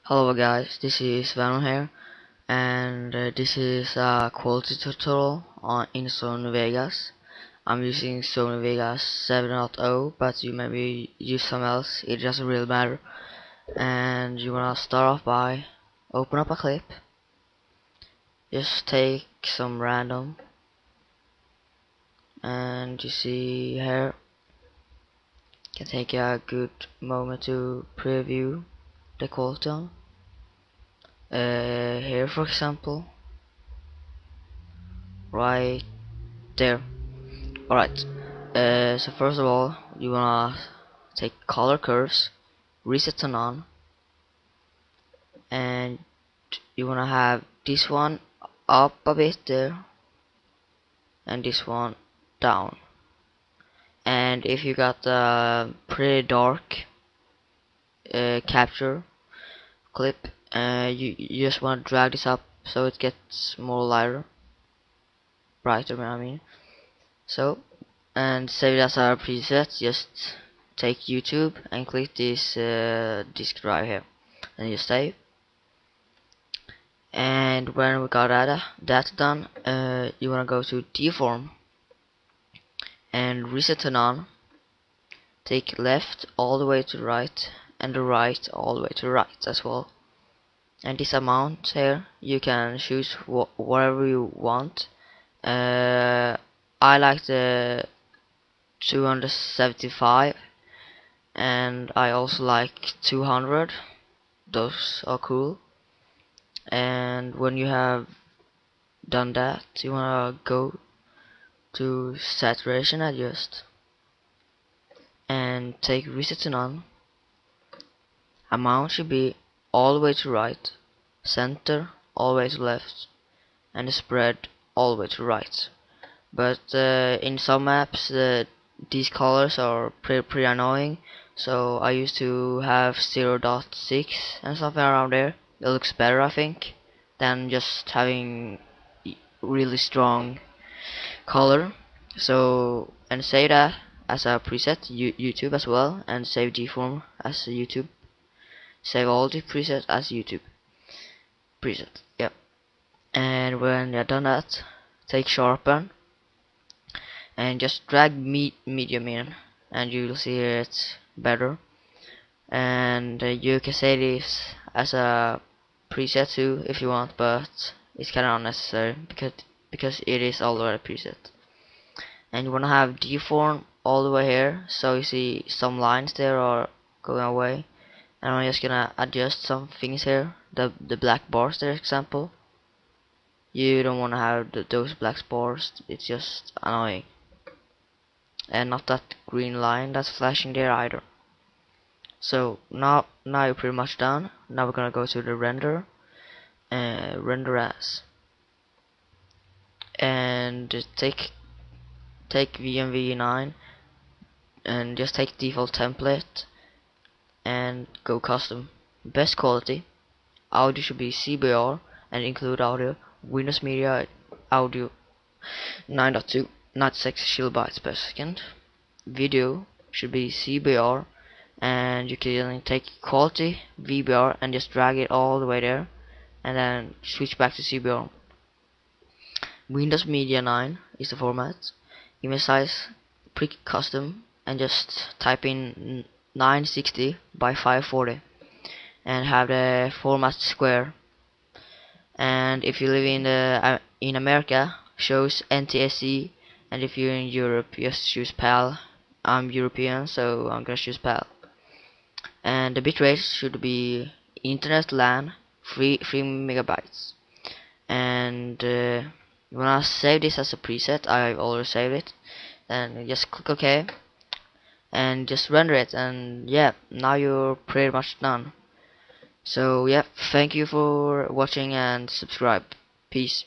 Hello guys, this is Venom here, and this is a quality tutorial in Sony Vegas. I'm using Sony Vegas 7.0, but you maybe use some else, it doesn't really matter. And you wanna start off by open up a clip, just take some random, and you see here, you can take a good moment to preview the quality on. Here for example, right there. Alright, so first of all, you wanna take color curves, reset to none, and you wanna have this one up a bit there, and this one down. And if you got a pretty dark capture clip, you just wanna drag this up so it gets more brighter, I mean. So, and save it as our preset. Just take YouTube and click this disk drive here, and you save. And when we got that done, you wanna go to deform and reset to none. Take left all the way to right, and the right all the way to right as well. And this amount here, you can choose whatever you want. I like the 275, and I also like 200. Those are cool. And when you have done that, you wanna go to saturation, adjust, and take reset to none. Amount should be all the way to right, center all the way to left, and the spread all the way to right. But in some maps these colors are pretty annoying, so I used to have 0.6 and something around there. It looks better, I think, than just having really strong color. So, and save that as a preset, YouTube as well, and save deform as a YouTube. Save all the presets as YouTube preset. Yep. And when you're done that, take sharpen and just drag medium in, and you'll see it's better. And you can save this as a preset too if you want, but it's kind of unnecessary because it is already preset. And you want to have deform all the way here, so you see some lines there are going away, and I'm just gonna adjust some things here. The black bars there, example, you don't want to have those black bars, it's just annoying. And not that green line that's flashing there either. So now you're pretty much done. Now we're gonna go to the render, render as, and take VMV9 and just take default template and go custom. Best quality, audio should be CBR and include audio. Windows Media Audio 9.2, 96 kilobytes per second. Video should be CBR, and you can take quality VBR and just drag it all the way there, and then switch back to CBR. Windows Media 9 is the format. Image size pre-custom, and just type in 960 by 540 and have the format square. And if you live in America, shows NTSC, and if you're in Europe, just choose PAL. I'm European, so I'm gonna choose PAL. And the bitrate should be internet LAN 3 megabytes. And you wanna save this as a preset. I've already saved it. And just click OK and just render it, and yeah, now you're pretty much done. So yeah, thank you for watching and subscribe. Peace.